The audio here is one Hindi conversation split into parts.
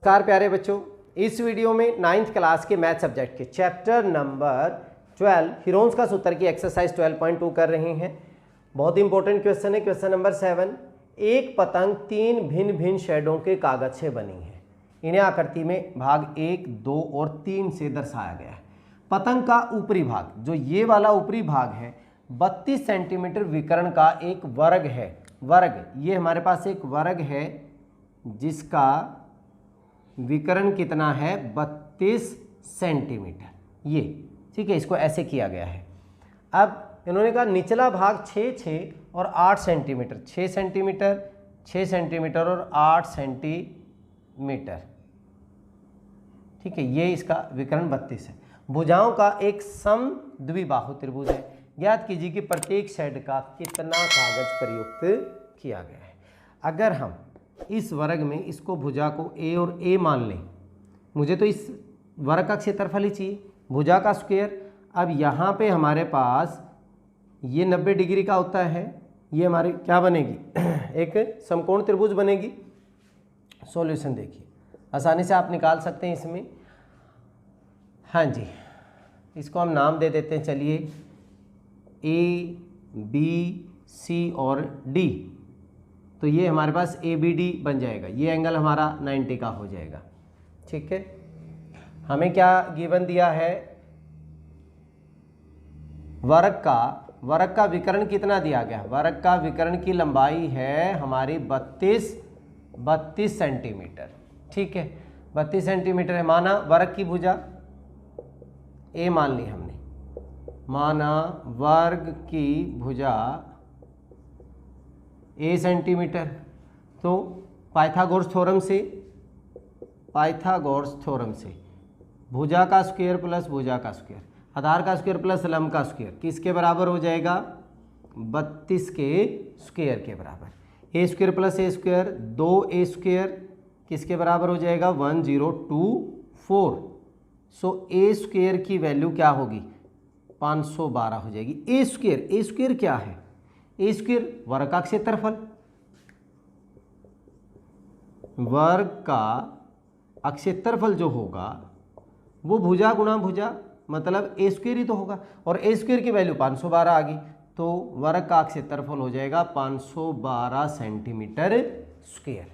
नमस्कार प्यारे बच्चों, इस वीडियो में 9th क्लास के मैथ सब्जेक्ट के चैप्टर नंबर 12 हीरोन्स का सूत्र की एक्सरसाइज 12.2 कर रहे हैं। बहुत इंपॉर्टेंट क्वेश्चन है। क्वेश्चन नंबर 7, एक पतंग 3 भिन्न भिन्न शेडों के कागज से बनी है। इन्हें आकृति में भाग 1, 2 और 3 से दर्शाया गया है। पतंग का ऊपरी भाग, जो ये वाला ऊपरी भाग है, 32 सेंटीमीटर विकर्ण का एक वर्ग है। वर्ग, ये हमारे पास एक वर्ग है जिसका विकर्ण कितना है, 32 सेंटीमीटर। ये ठीक है, इसको ऐसे किया गया है। अब इन्होंने कहा निचला भाग 6 और 8 सेंटीमीटर, 6 सेंटीमीटर, 6 सेंटीमीटर और 8 सेंटीमीटर। ठीक है, ये इसका विकर्ण 32 है। भुजाओं का एक समद्विबाहु त्रिभुज है। ज्ञात कीजिए कि प्रत्येक शेड का कितना कागज प्रयुक्त किया गया है। अगर हम इस वर्ग में इसको भुजा को ए और ए मान लें, मुझे तो इस वर्ग का क्षेत्रफल ही चाहिए, भुजा का स्क्वायर। अब यहाँ पे हमारे पास ये 90 डिग्री का होता है, ये हमारी क्या बनेगी एक समकोण त्रिभुज बनेगी। सॉल्यूशन देखिए, आसानी से आप निकाल सकते हैं इसमें। हाँ जी, इसको हम नाम दे देते हैं, चलिए ए, बी, सी और डी। तो ये हमारे पास ए बी डी बन जाएगा। ये एंगल हमारा 90 का हो जाएगा। ठीक है, हमें क्या गिवन दिया है, वर्ग का विकर्ण कितना दिया गया। वर्ग का विकर्ण की लंबाई है हमारी 32 सेंटीमीटर। ठीक है, 32 सेंटीमीटर है। माना वर्ग की भुजा ए मान ली हमने, माना वर्ग की भुजा ए सेंटीमीटर। तो पाइथागोरस थ्योरम से भुजा का स्क्वायर प्लस भुजा का स्क्वायर, आधार का स्क्वायर प्लस लंब का स्क्वायर किसके बराबर हो जाएगा, 32 के स्क्वायर के बराबर। ए स्क्वायर प्लस ए स्क्वायर, 2a स्क्वायर किसके बराबर हो जाएगा, 1024। सो ए स्क्वायर की वैल्यू क्या होगी, 512 हो जाएगी। ए स्क्वायर क्या है, ए स्क्वायर वर्ग का क्षेत्रफल। वर्ग का क्षेत्रफल जो होगा वो भुजा गुणा भुजा, मतलब ए स्क्वायर ही तो होगा, और ए स्क्वायर की वैल्यू 512 आ गई। तो वर्ग का क्षेत्रफल हो जाएगा 512 सेंटीमीटर स्क्वायर।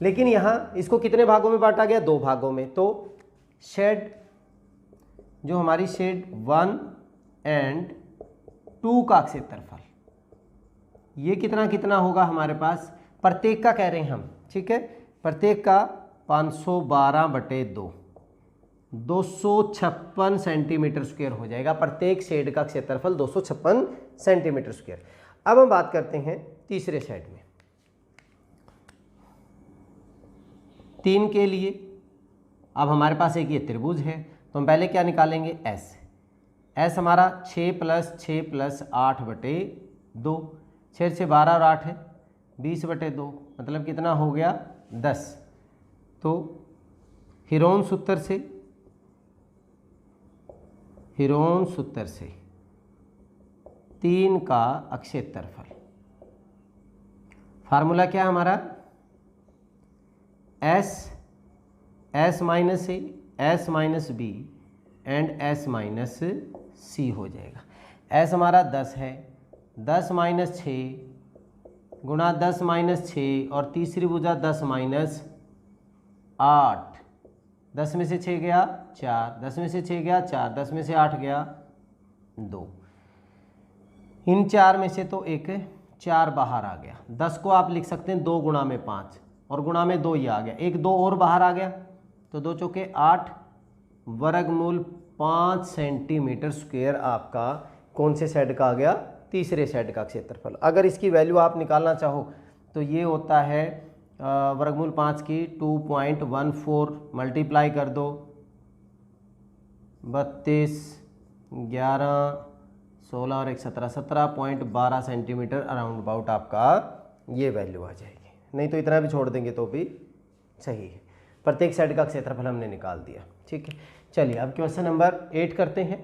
लेकिन यहाँ इसको कितने भागों में बांटा गया, 2 भागों में। तो शेड, जो हमारी शेड 1 एंड 2 का क्षेत्रफल, ये कितना कितना होगा हमारे पास, प्रत्येक का कह रहे हैं हम। ठीक है, प्रत्येक का 512/2, 256 सेंटीमीटर स्क्वायर हो जाएगा। प्रत्येक शेड का क्षेत्रफल 256 सेंटीमीटर स्क्वायर। अब हम बात करते हैं तीसरे शेड में, 3 के लिए। अब हमारे पास एक ये त्रिभुज है, तो हम पहले क्या निकालेंगे, एस हमारा 6 + 6 + 8/2, 6 से 12 और 8 है 20/2, मतलब कितना हो गया, 10। तो हीरोन सूत्र से 3 का क्षेत्रफल, फार्मूला क्या है हमारा, S minus A, S minus B and S minus C हो जाएगा। एस हमारा 10 है, 10 - 6 गुणा 10 - 6 और तीसरी भुजा 10 - 8। 10 में से 6 गया 4, 10 में से 6 गया 4, 10 में से 8 गया 2। इन 4 में से तो एक 4 बाहर आ गया। 10 को आप लिख सकते हैं 2 गुणा में 5 और गुणा में 2 ये आ गया, एक 2 और बाहर आ गया, तो 2 चौके 8, वर्गमूल 5 सेंटीमीटर स्क्वायर आपका कौन से शेड का आ गया, तीसरे शेड का क्षेत्रफल। अगर इसकी वैल्यू आप निकालना चाहो तो ये होता है वर्गमूल 5 की 2.14, मल्टीप्लाई कर दो 32, 11, 16 और 1 17, 17.12 सेंटीमीटर अराउंड अबाउट आपका ये वैल्यू आ जाएगी। नहीं तो इतना भी छोड़ देंगे तो भी सही है। प्रत्येक शेड का क्षेत्रफल हमने निकाल दिया। ठीक है, चलिए अब क्वेश्चन नंबर 8 करते हैं।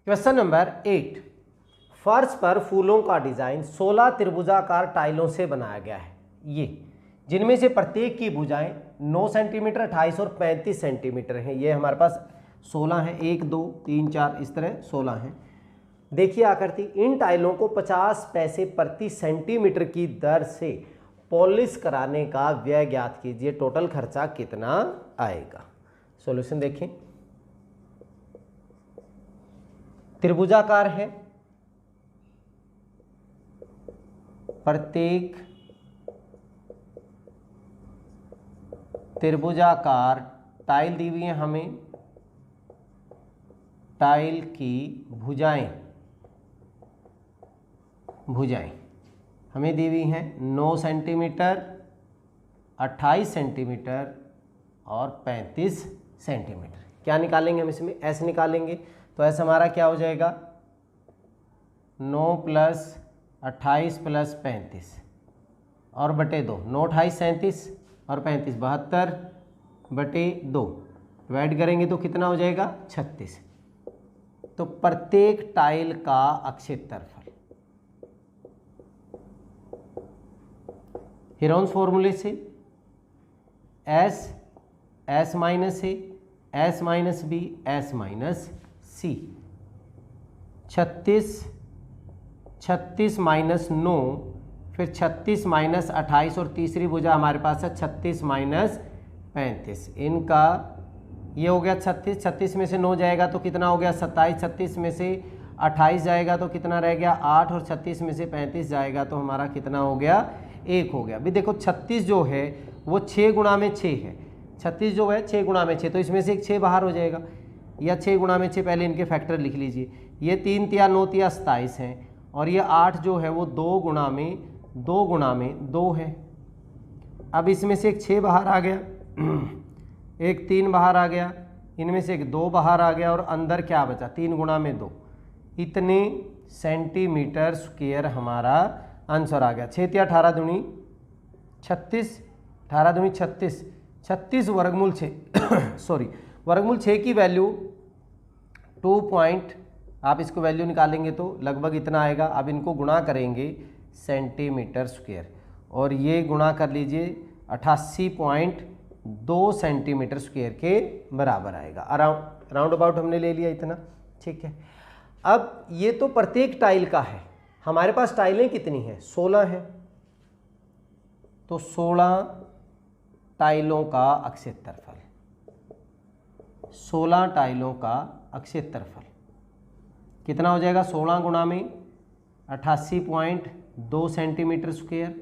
क्वेश्चन नंबर 8, फर्श पर फूलों का डिजाइन 16 त्रिभुजाकार टाइलों से बनाया गया है। ये जिनमें से प्रत्येक की भुजाएं 9 सेंटीमीटर, 28 और 35 सेंटीमीटर हैं। ये हमारे पास 16 हैं, 1 2 3 4 इस तरह 16 हैं। देखिए आकृति, इन टाइलों को 50 पैसे प्रति सेंटीमीटर की दर से पॉलिश कराने का व्यय ज्ञात कीजिए, टोटल खर्चा कितना आएगा। सॉल्यूशन देखें, त्रिभुजाकार है, प्रत्येक त्रिभुजाकार टाइल दी हुई है हमें, टाइल की भुजाएं हमें दी हुई हैं 9 सेंटीमीटर, 28 सेंटीमीटर और 35 सेंटीमीटर। क्या निकालेंगे हम इसमें? एस निकालेंगे। तो एस हमारा क्या हो जाएगा? 9 + 28 + 35 और बटे 2, 9 28 37 और 35 72 बटे 2, डिवाइड करेंगे तो कितना हो जाएगा? 36। तो प्रत्येक टाइल का क्षेत्रफल हीरोन्स फॉर्मूले से S minus A, S minus B, S minus C, 36 minus 9, फिर 36 माइनस 28 और तीसरी भुजा हमारे पास है 36 माइनस 35। इनका ये हो गया 36 में से 9 जाएगा तो कितना हो गया? 27। 36 में से 28 जाएगा तो कितना रह गया? 8 और 36 में से 35 जाएगा तो हमारा कितना हो गया? 1 हो गया। अभी देखो 36 जो है वो 6 गुणा में 6 है। 36 जो है 6 गुणा में 6, तो इसमें से एक 6 बाहर हो जाएगा, या 6 गुणा में 6 पहले इनके फैक्टर लिख लीजिए। ये 3 तिया 9 तिया 27 हैं, और ये 8 जो है वो 2 गुणा में 2 है। अब इसमें से एक 6 बाहर आ गया, एक 3 बाहर आ गया, इनमें से एक 2 बाहर आ गया, और अंदर क्या बचा? 3 गुणा में 2, इतने सेंटीमीटर स्क्वायर हमारा आंसर आ गया। 6 तिया 18 दूनी 36, 18 दूनी 36, 36 वर्गमूल 6 सॉरी वर्गमूल 6 की वैल्यू 2 आप इसको वैल्यू निकालेंगे तो लगभग इतना आएगा। अब इनको गुणा करेंगे सेंटीमीटर स्क्वायर, और ये गुणा कर लीजिए 88.2 सेंटीमीटर स्क्वायर के बराबर आएगा। राउंड अबाउट हमने ले लिया इतना, ठीक है। अब ये तो प्रत्येक टाइल का है, हमारे पास टाइलें कितनी हैं? 16 है। तो 16 टाइलों का क्षेत्रफल, 16 टाइलों का क्षेत्रफल कितना हो जाएगा? 16 गुणा में 88.2 सेंटीमीटर स्क्वायर,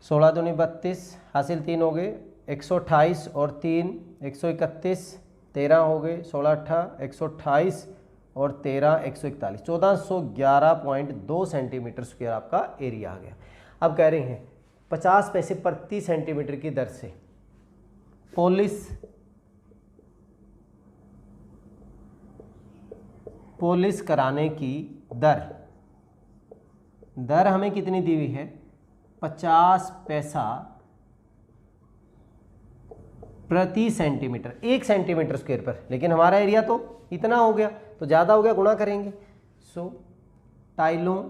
16 दूनी 32, हासिल 3 हो गए, 128 और 3 131, 13 हो गए, 16 8 128 और 13 141, 1411.2 सेंटीमीटर स्क्वायर आपका एरिया आ गया। अब कह रहे हैं 50 पैसे प्रति सेंटीमीटर की दर से पॉलिश कराने की दर हमें कितनी दी हुई है? 50 पैसा प्रति सेंटीमीटर, 1 सेंटीमीटर स्क्वायर पर, लेकिन हमारा एरिया तो इतना हो गया, तो ज़्यादा हो गया, गुणा करेंगे। सो टाइलों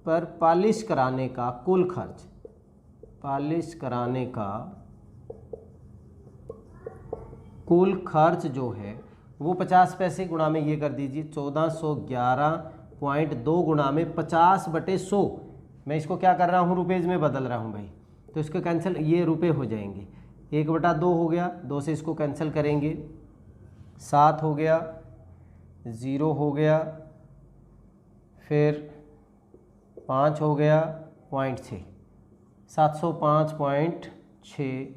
पर पॉलिश कराने का कुल खर्च, जो है वो 50 पैसे गुणा में ये कर दीजिए 1411.2 गुणा में 50/100। मैं इसको क्या कर रहा हूँ? रुपीज़ में बदल रहा हूँ भाई, तो इसको कैंसिल, ये रुपए हो जाएंगे। 1/2 हो गया, 2 से इसको कैंसिल करेंगे, 7 हो गया, 0 हो गया, फिर 5 हो गया, 0.6, 705.6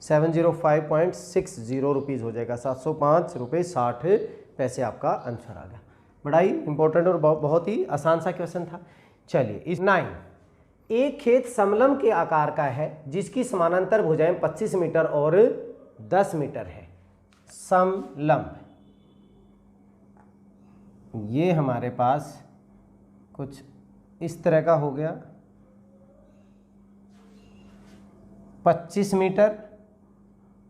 705.60 रुपीज़ हो जाएगा। 705 रुपये 60 पैसे आपका आंसर आ गया। बड़ा ही इंपॉर्टेंट और बहुत ही आसान सा क्वेश्चन था। चलिए इस 9, एक खेत समलंब के आकार का है जिसकी समानांतर भुजाएं 25 मीटर और 10 मीटर है। समलंब, ये हमारे पास कुछ इस तरह का हो गया, 25 मीटर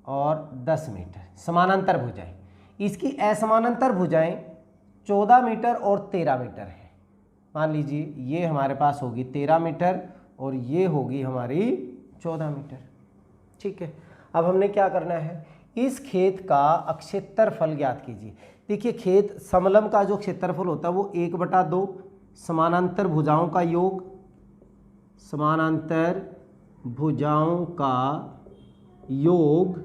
और 10 मीटर समानांतर भुजाएं। इसकी असमानांतर भुजाएं 14 मीटर और 13 मीटर है। मान लीजिए ये हमारे पास होगी 13 मीटर और ये होगी हमारी 14 मीटर। ठीक है, अब हमने क्या करना है, इस खेत का क्षेत्रफल ज्ञात कीजिए। देखिए खेत समलंब का जो क्षेत्रफल होता है वो 1/2 समानांतर भुजाओं का योग, समानांतर भुजाओं का योग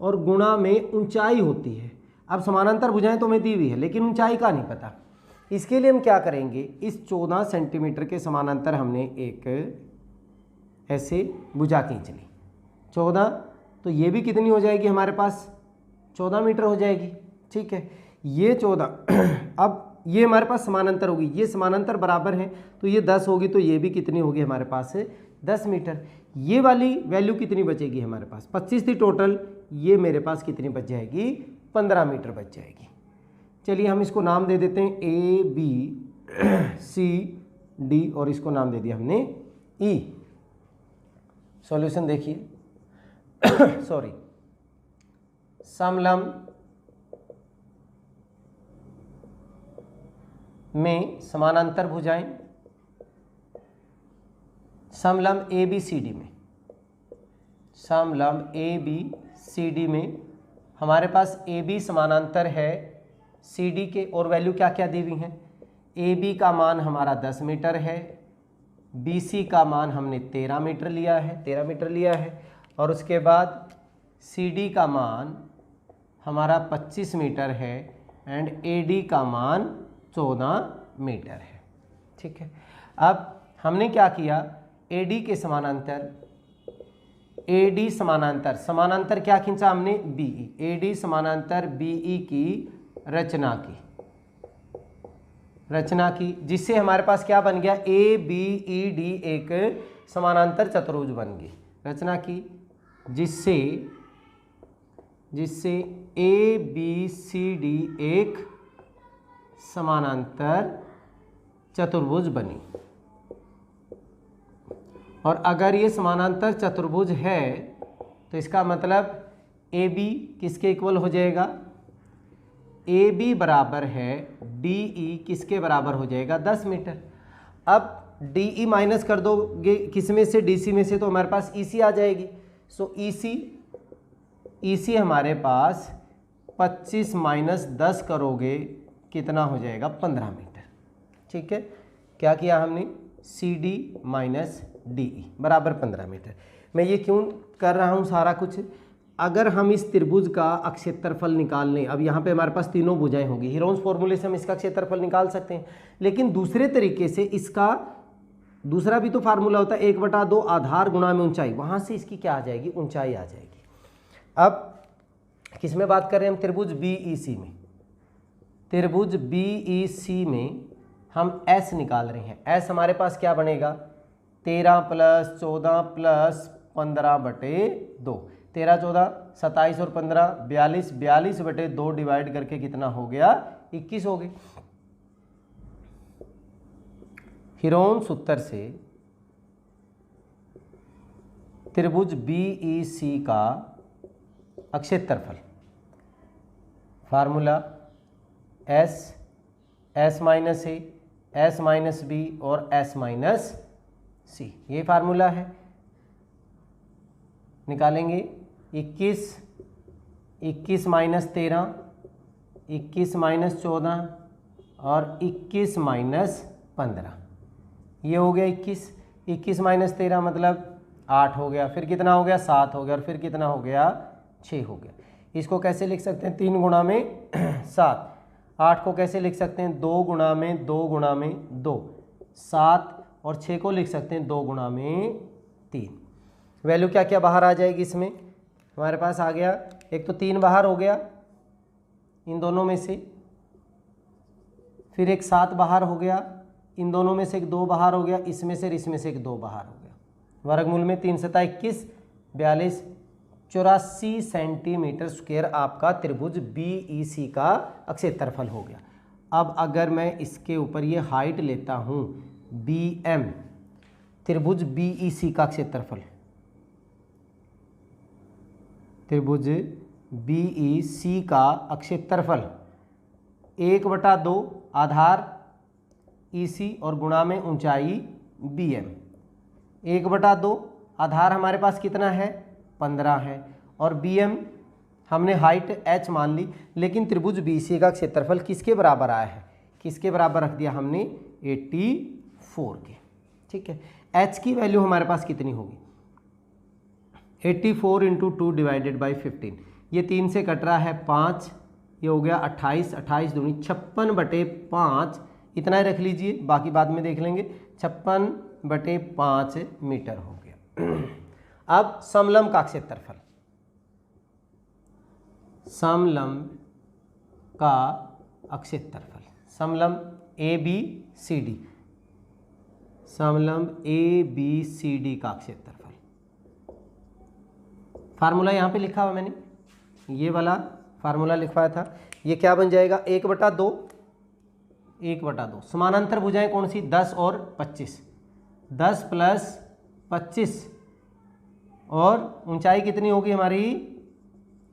और गुणा में ऊंचाई होती है। अब समानांतर भुजाएं तो हमें दी हुई है लेकिन ऊंचाई का नहीं पता। इसके लिए हम क्या करेंगे, इस 14 सेंटीमीटर के समानांतर हमने एक ऐसे भुजा खींच ली 14, तो ये भी कितनी हो जाएगी हमारे पास 14 मीटर हो जाएगी। ठीक है, ये 14 अब ये हमारे पास समानांतर होगी, ये समानांतर बराबर है तो ये 10 होगी, तो ये भी कितनी होगी हमारे पास 10 मीटर। ये वाली वैल्यू कितनी बचेगी हमारे पास 25 थी टोटल, ये मेरे पास कितनी बच जाएगी 15 मीटर बच जाएगी। चलिए हम इसको नाम दे देते हैं ABCD और इसको नाम दे दिया हमने E। सॉल्यूशन देखिए सॉरी, समलंब में समानांतर भुजाएं, समलंब ABCD में, समलंब ABCD में हमारे पास AB समानांतर है CD के और वैल्यू क्या क्या दी हुई हैं। AB का मान हमारा 10 मीटर है, BC का मान हमने 13 मीटर लिया है और उसके बाद CD का मान हमारा 25 मीटर है एंड AD का मान 14 मीटर है। ठीक है, अब हमने क्या किया, AD के समानांतर, AD समानांतर क्या खींचा हमने BE, AD समानांतर BE की रचना की जिससे हमारे पास क्या बन गया ABED एक समानांतर चतुर्भुज बन गई। रचना की जिससे ABCD एक समानांतर चतुर्भुज बनी। और अगर ये समानांतर चतुर्भुज है तो इसका मतलब AB किसके इक्वल हो जाएगा, AB बराबर है DE किसके बराबर हो जाएगा 10 मीटर। अब DE माइनस कर दोगे किस में से, DC में से, तो हमारे पास EC आ जाएगी। सो EC हमारे पास 25 माइनस 10 करोगे कितना हो जाएगा 15 मीटर। ठीक है, क्या किया हमने CD माइनस DE बराबर 15 मीटर। मैं ये क्यों कर रहा हूँ सारा कुछ, अगर हम इस त्रिभुज का क्षेत्रफल निकाल लें, अब यहाँ पे हमारे पास तीनों भुजाएं होगी, हीरोन्स फॉर्मूले से हम इसका क्षेत्रफल निकाल सकते हैं, लेकिन दूसरे तरीके से इसका दूसरा भी तो फार्मूला होता है 1/2 आधार गुणा में ऊंचाई, वहाँ से इसकी क्या आ जाएगी ऊंचाई आ जाएगी। अब किस में बात कर रहे हैं हम, त्रिभुज BEC में, त्रिभुज BEC में हम S निकाल रहे हैं। S हमारे पास क्या बनेगा 13 + 14 + 15/2, 13 14 27 और 15 42, 42/2 डिवाइड करके कितना हो गया 21 हो गए। हीरोन सूत्र से त्रिभुज BEC का क्षेत्रफल, formula S minus A, S minus B और S माइनस C, ये फार्मूला है। निकालेंगे 21 माइनस 13, 21 माइनस 14 और 21 माइनस 15, ये हो गया 21 माइनस 13 मतलब 8 हो गया, फिर कितना हो गया 7 हो गया और फिर कितना हो गया 6 हो गया। इसको कैसे लिख सकते हैं 3 गुणा में 7, 8 को कैसे लिख सकते हैं 2 गुणा में 2 गुणा में 2, 7 और 6 को लिख सकते हैं 2 गुणा में 3। वैल्यू क्या क्या बाहर आ जाएगी इसमें, हमारे पास आ गया एक तो 3 बाहर हो गया इन दोनों में से, फिर एक 7 बाहर हो गया इन दोनों में से, एक 2 बाहर हो गया इसमें से एक 2 बाहर हो गया। वर्गमूल में 3 7 21 42 84 सेंटीमीटर स्क्वायर आपका त्रिभुज BEC का क्षेत्रफल हो गया। अब अगर मैं इसके ऊपर ये हाइट लेता हूँ BM, त्रिभुज BEC का क्षेत्रफल, त्रिभुज BEC का क्षेत्रफल 1/2 आधार EC और गुणा में ऊंचाई BM, 1/2। आधार हमारे पास कितना है 15 है और BM हमने हाइट h मान ली, लेकिन त्रिभुज BC का क्षेत्रफल किसके बराबर आया है, किसके बराबर रख दिया हमने 84 के। ठीक है, h की वैल्यू हमारे पास कितनी होगी 84 × 2 डिवाइडेड बाई 15, ये 3 से कट रहा है 5, ये हो गया 28, 28 दूनी 56/5, इतना ही रख लीजिए, बाकी बाद में देख लेंगे। 56/5 मीटर हो गया। अब समलंब का क्षेत्रफल, समलंब का क्षेत्रफल, समलंब ABCD, समलंब ABCD का क्षेत्रफल, फार्मूला यहाँ पे लिखा हुआ मैंने, ये वाला फार्मूला लिखवाया था। ये क्या बन जाएगा 1/2, 1/2। समानांतर भुजाएं कौन सी 10 और 25, 10 + 25 और ऊंचाई कितनी होगी हमारी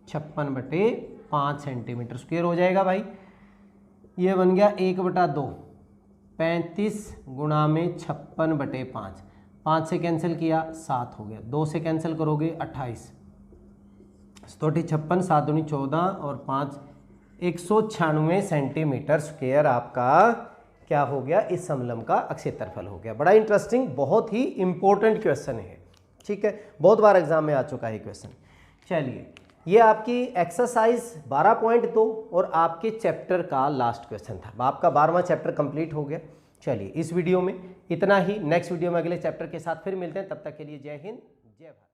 56/5 सेंटीमीटर स्क्वायर हो जाएगा भाई। ये बन गया 1/2, 35 गुणा में 56/5, 5 से कैंसिल किया 7 हो गया, 2 से कैंसिल करोगे 28, 56, 7 दूनी 14 और 5 196 सेंटीमीटर स्क्वायर आपका क्या हो गया, इस समलंब का क्षेत्रफल हो गया। बड़ा इंटरेस्टिंग, बहुत ही इंपॉर्टेंट क्वेश्चन है। ठीक है, बहुत बार एग्जाम में आ चुका है क्वेश्चन। चलिए, ये आपकी एक्सरसाइज 12.2 और आपके चैप्टर का लास्ट क्वेश्चन था। आपका 12वां चैप्टर कंप्लीट हो गया। चलिए, इस वीडियो में इतना ही। नेक्स्ट वीडियो में अगले चैप्टर के साथ फिर मिलते हैं, तब तक के लिए जय हिंद, जय भारत।